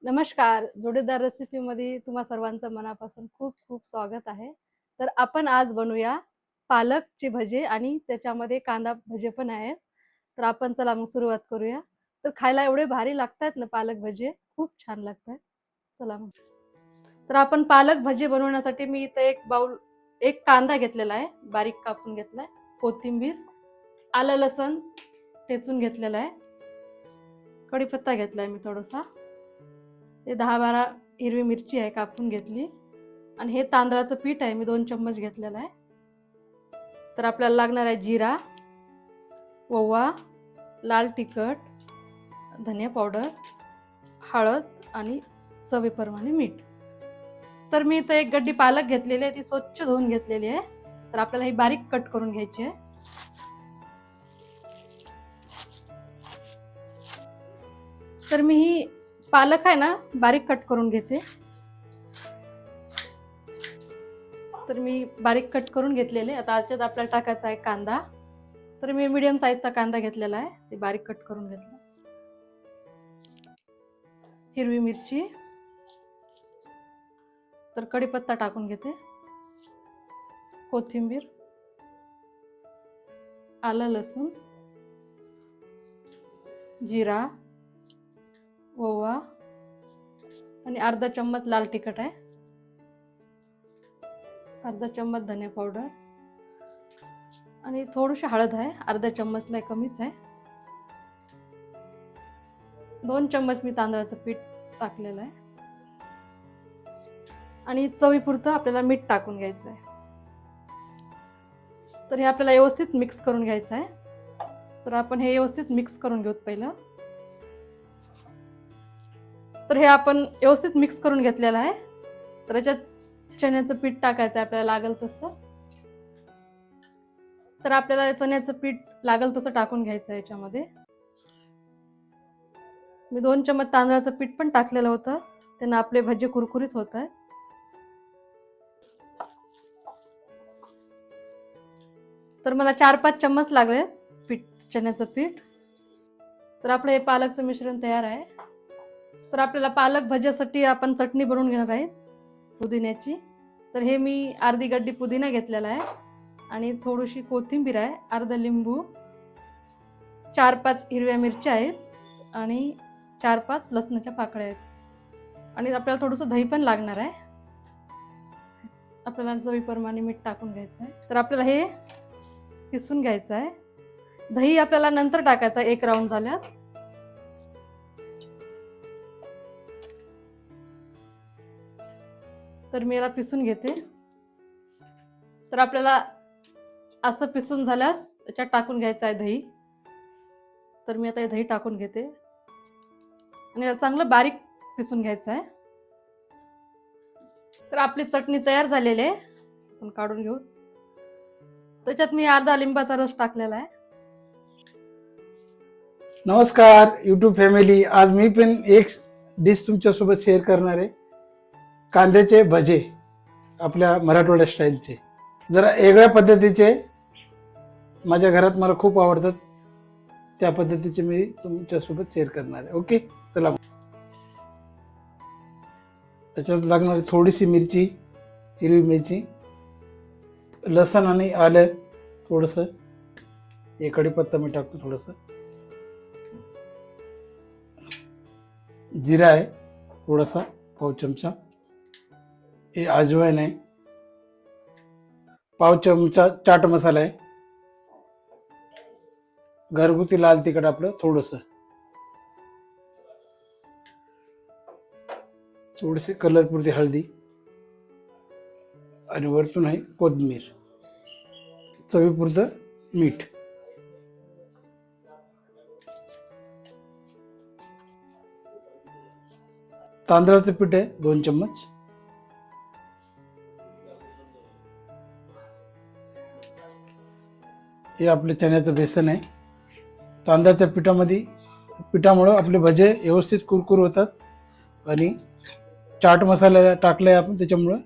नमस्कार. जोडीदार रेसिपीमध्ये तुम्हा सर्वांचं मनापासून खूप खूप स्वागत आहे. तर आपण आज बनवूया पालकची भजे आणि त्याच्यामध्ये कांदा भजे पण आहेत. तर आपण चला मग सुरुवात करूया. तर खायला एवढे भारी लागतात ना पालक भजे, खूप छान लागतात. चला मग. तर आपण पालक भजे बनवण्यासाठी मी इथे एक कांदा घेतलेला आहे, बारीक कापून घेतलाय, कोथिंबीर, आलं लसण ठेचून घेतलेलं आहे, कढीपत्ता घेतलाय मी थोडासा, ते 10-12 हिरवी मिरची आहे कापून घेतली, आणि हे तांदळाचं पीठ आहे मी 2 चम्मच घेतलेलं आहे. तर आपल्याला लागणार आहे जिरा, ओवा, लाल तिखट, धनिया पावडर, हळद आणि चवीप्रमाणे मीठ. तर मी इथं एक गड्डी पालक घेतलेली आहे, ती स्वच्छ धुवून घेतलेली आहे. तर आपल्याला ही बारीक कट करून घ्यायची आहे. तर मी ही पालक आहे ना बारीक कट करून घेते. तर मी बारीक कट करून घेतलेले. आता याच्यात आपल्याला टाकायचा आहे कांदा. तर मी मीडियम साईजचा कांदा घेतलेला आहे, ते बारीक कट करून घेतला. हिरवी मिरची, तर कढीपत्ता टाकून घेते, कोथिंबीर, आलं लसूण, जिरा, ओवा आणि अर्धा चम्मच लाल तिखट आहे, अर्धा चम्मच धनिया पावडर आणि थोडीशी हळद आहे, अर्धा चम्मचला कमीच आहे. 2 चम्मच मी तांदळाचं पीठ टाकलेलं आहे आणि चवीपुरतं आपल्याला मीठ टाकून घ्यायचं आहे. तर हे आपल्याला व्यवस्थित मिक्स करून घ्यायचं आहे. तर आपण हे व्यवस्थित मिक्स करून घेऊ पहिलं. तर हे आपण व्यवस्थित मिक्स करून घेतलेलं आहे. तर याच्यात चण्याचं पीठ टाकायचं आहे आपल्याला लागेल तसं. तर आपल्याला चण्याचं पीठ लागेल तसं टाकून घ्यायचं आहे याच्यामध्ये. मी 2 चम्मच तांदळाचं पीठ पण टाकलेलं होतं, त्यानं आपले भजे कुरकुरीत होत आहेत. तर मला 4-5 चम्मच लागले पीठ, चण्याचं पीठ. तर आपलं हे पालकचं मिश्रण तयार आहे. तर आपल्याला पालक भज्यासाठी आपण चटणी बनवून घेणार आहे पुदिन्याची. तर हे मी अर्धी गड्डी पुदिना घेतलेला आहे आणि थोडीशी कोथिंबीर आहे, अर्धा लिंबू, 4-5 हिरव्या मिरच्या आहेत आणि 4-5 लसणाच्या पाकळ्या आहेत आणि आपल्याला थोडंसं दही पण लागणार आहे. आपल्याला चवीप्रमाणे मीठ टाकून घ्यायचं आहे. तर आपल्याला हे किसून घ्यायचं आहे. दही आपल्याला नंतर टाकायचं आहे 1 राऊंड झाल्यास. तर मी याला पिसून घेते. तर आपल्याला असं पिसून झाल्यास याच्यात टाकून घ्यायचं आहे दही. तर मी आता हे दही टाकून घेते आणि याला चांगलं बारीक पिसून घ्यायचं आहे. तर आपली चटणी तयार झालेली आहे, आपण काढून घेऊ. त्याच्यात मी अर्धा लिंबाचा रस टाकलेला आहे. नमस्कार यूट्यूब फॅमिली. आज मी पण एक डिश तुमच्यासोबत शेअर करणार आहे, कांद्याचे भजे, आपल्या मराठवाडा स्टाईलचे, जरा वेगळ्या पद्धतीचे. माझ्या घरात मला खूप आवडतात त्या पद्धतीचे मी तुमच्यासोबत शेअर करणार आहे. ओके, चला. त्याच्यात लागणारी थोडीशी मिरची, हिरवी मिरची, लसण आणि आलं थोडंसं, एक कढीपत्ता मी टाकतो, थोडंसं जिरा आहे थोडासा, पाव चमचा, हे अजवाइन आहे, पाव चमचा चाट मसाला आहे, घरगुती लाल तिखट आपलं थोडंसं, थोडीशी कलरपुरती हळदी आणि वरतून आहे कोथिंबीर, चवीपुरतं मीठ. तांदळाचं पीठ आहे 2 चम्मच, हे आपले चण्याचं बेसन आहे. तांदळाच्या पिठामुळं आपले भजे व्यवस्थित कुरकुर होतात आणि चाट मसाला टाकलाय आपण त्याच्यामुळं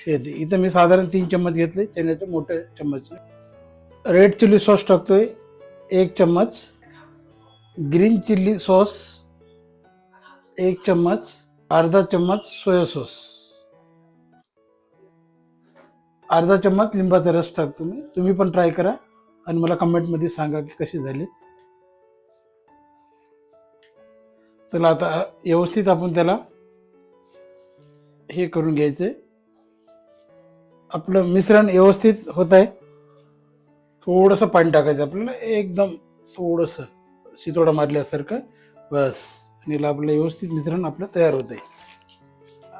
येते. इथं मी साधारण 3 चम्मच घेतले चण्याचे मोठे चम्मच. रेड चिली सॉस टाकतोय 1 चम्मच, ग्रीन चिली सॉस 1 चम्मच, अर्धा चम्मच सोया सॉस, अर्धा चम्मच लिंबाचा रस टाकतो मी. तुम्ही पण ट्राय करा आणि मला कमेंटमध्ये सांगा की कशी झाली. चला आता व्यवस्थित आपण त्याला हे करून घ्यायचे. आपलं मिश्रण व्यवस्थित होत आहे. थोडंसं पाणी टाकायचं आपल्याला, एकदम थोडंसं शितोडा मारल्यासारखं बस. आणि आपलं व्यवस्थित मिश्रण आपलं तयार होत आहे.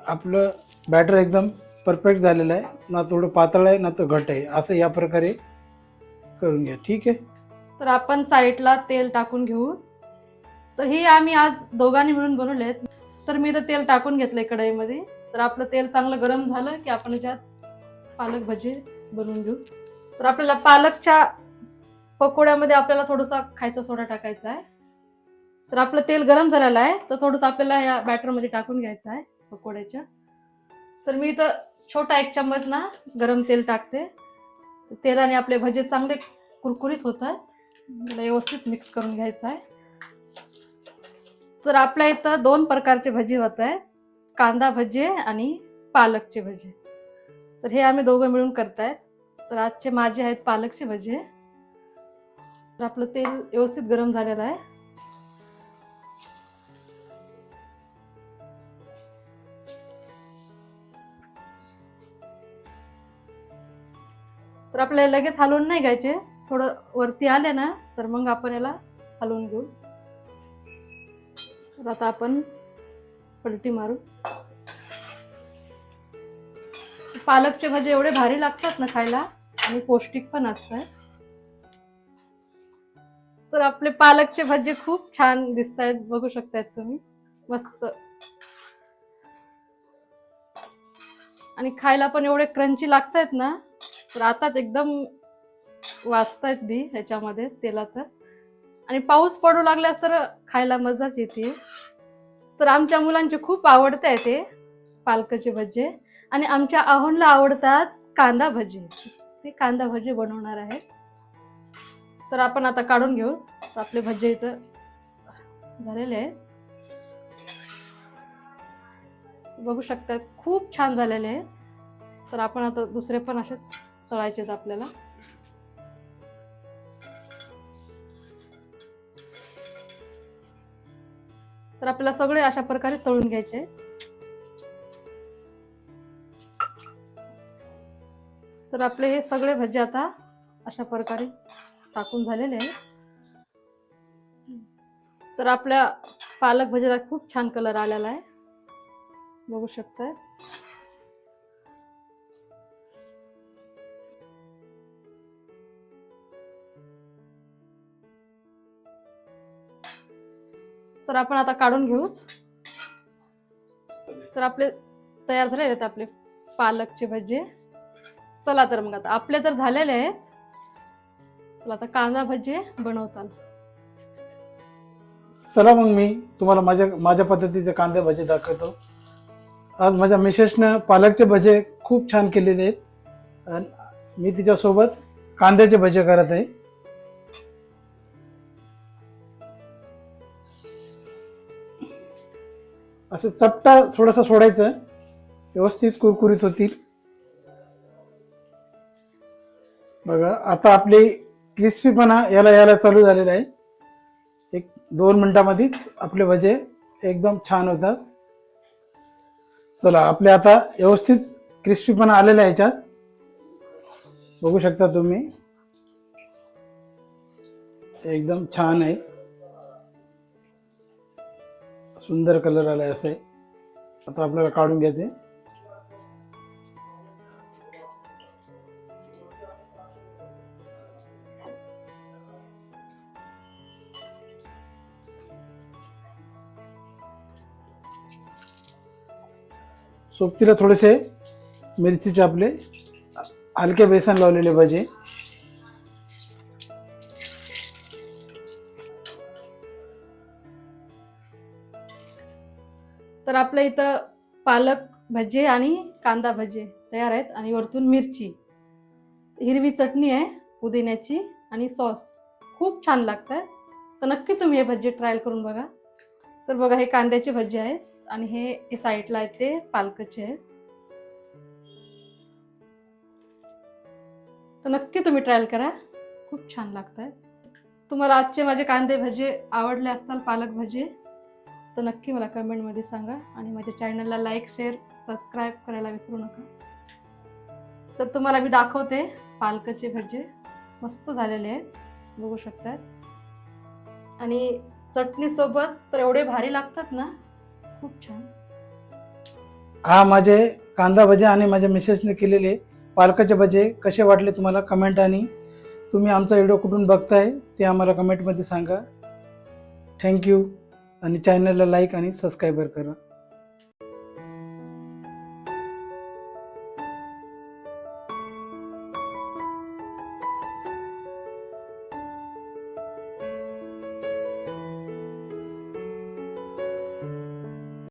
आपलं बॅटर एकदम परफेक्ट झालेलं आहे. ना थोडं पातळ आहे ना तो घट आहे, असं या प्रकारे करून घ्या. ठीक आहे. तर आपण साईडला तेल टाकून घेऊ. तर हे आम्ही आज दोघांनी मिळून बनवले आहेत. तर मी तर तेल टाकून घेतलंय कढईमध्ये. तर आपलं तेल चांगलं गरम झालं की आपण त्यात पालक भजी बनवून घेऊ. तर आपल्याला पालकच्या पकोड्यामध्ये आपल्याला थोडासा खायचा सोडा टाकायचा आहे. तर आपलं तेल गरम झालेलं आहे, तर थोडंसं आपल्याला या बॅटरमध्ये टाकून घ्यायचं आहे पकोड्याच्या. तर मी इथं छोटा 1 चम्मच ना गरम तेल टाकते. तेलाने आपले भजे चांगले कुरकुरीत होतात. त्याला व्यवस्थित मिक्स करून घ्यायचं आहे. तर आपल्या इथं 2 प्रकारचे भजी होत आहेत, कांदा भजे आणि पालकचे भजे. तर हे आम्ही दोघं मिळून करतायत. तर आजचे माझे आहेत पालकचे भजे. तर आपलं तेल व्यवस्थित गरम झालेलं आहे. तर आपल्याला लगेच हलवून नाही घ्यायचे. थोडं वरती आले ना तर मग आपण याला हलवून घेऊ. तर आता आपण पलटी मारू. पालकचे भजे एवढे भारी लागतात ना खायला आणि पौष्टिक पण असतात. तर आपले पालकचे भजे खूप छान दिसत आहेत, बघू शकतायत तुम्ही. मस्त आणि खायला पण एवढे क्रंची लागतायत ना. तर आताच एकदम वाजतायत बी ह्याच्यामध्ये तेलात. आणि पाऊस पडू लागल्यास तर खायला मजाच येते. तर आमच्या मुलांचे खूप आवडते आहे ते पालकाचे भजे. आणि आमच्या आहोंला आवडतात कांदा भजी. ते कांदा भजी बनवणार आहे. तर आपण आता काढून घेऊ. तर आपले भजे इथं झालेले आहे, बघू शकता खूप छान झालेले आहे. तर आपण आता दुसरे पण असेच तळायचे आहेत आपल्याला. तर आपल्याला सगळे अशा प्रकारे तळून घ्यायचे. तर आपले हे सगळे भजे आता अशा प्रकारे टाकून झालेले आहे. तर आपल्या पालक भजीला खूप छान कलर आलेला आहे, बघू शकताय. तर आपण आता काढून घेऊ. तर आपले तयार झालेले आहेत आपले पालकचे भजे. चला तर मग आता आपले तर झालेले आहेत. चला आता कांदा भजे बनवताल. चला मग मी तुम्हाला माझ्या पद्धतीचे कांदे भजे दाखवतो. आज माझ्या मिसेसनं पालकचे भजे खूप छान केलेले आहेत आणि मी तिच्यासोबत कांद्याचे भजे करत आहे. असं चपटा थोडासा सोडायचं, व्यवस्थित कुरकुरीत होतील. बघा आता आपली क्रिस्पीपणा यायला चालू झालेला आहे. 1-2 मिनिटांमध्येच आपले भजे एकदम छान होतात. चला आपले आता व्यवस्थित क्रिस्पीपणा आलेला आहे याच्यात, बघू शकता तुम्ही. एकदम छान आहे, सुंदर कलर आलाय असं आहे. आता आपल्याला काढून घ्यायचे. सोबतीला थोडेसे मिरचीचे आपले हलके बेसन लावलेले भजे. तर आपल्या इथं पालक भजे आणि कांदा भजे तयार आहेत. आणि वरतून मिरची, हिरवी चटणी आहे पुदिन्याची आणि सॉस. खूप छान लागतं. तर नक्की तुम्ही हे भजे ट्राय करून बघा. तर बघा हे कांद्याचे भजे आहेत. आणि हे साईडला आहेत ते पालकचे आहेत. तर नक्की तुम्ही ट्रायल करा, खूप छान लागतात. तुम्हाला आजचे माझे कांदे भजे आवडले असतील, पालक भजे, तर नक्की मला कमेंटमध्ये सांगा आणि माझ्या चॅनलला लाईक, शेअर, सबस्क्राईब करायला विसरू नका. तर तुम्हाला मी दाखवते पालकचे भजे, मस्त झालेले आहेत, बघू शकतात. आणि चटणीसोबत तर एवढे भारी लागतात ना, खूप छान. हा माझे कांदा भजे आणि माझ्या मिसेसने केलेले पालकाचे भजे कसे वाटले तुम्हाला कमेंट, आणि तुम्ही आमचा व्हिडिओ कुठून बघताय ते आम्हाला कमेंटमध्ये सांगा. थँक्यू. आणि चॅनलला लाईक आणि सबस्क्राईबर करा.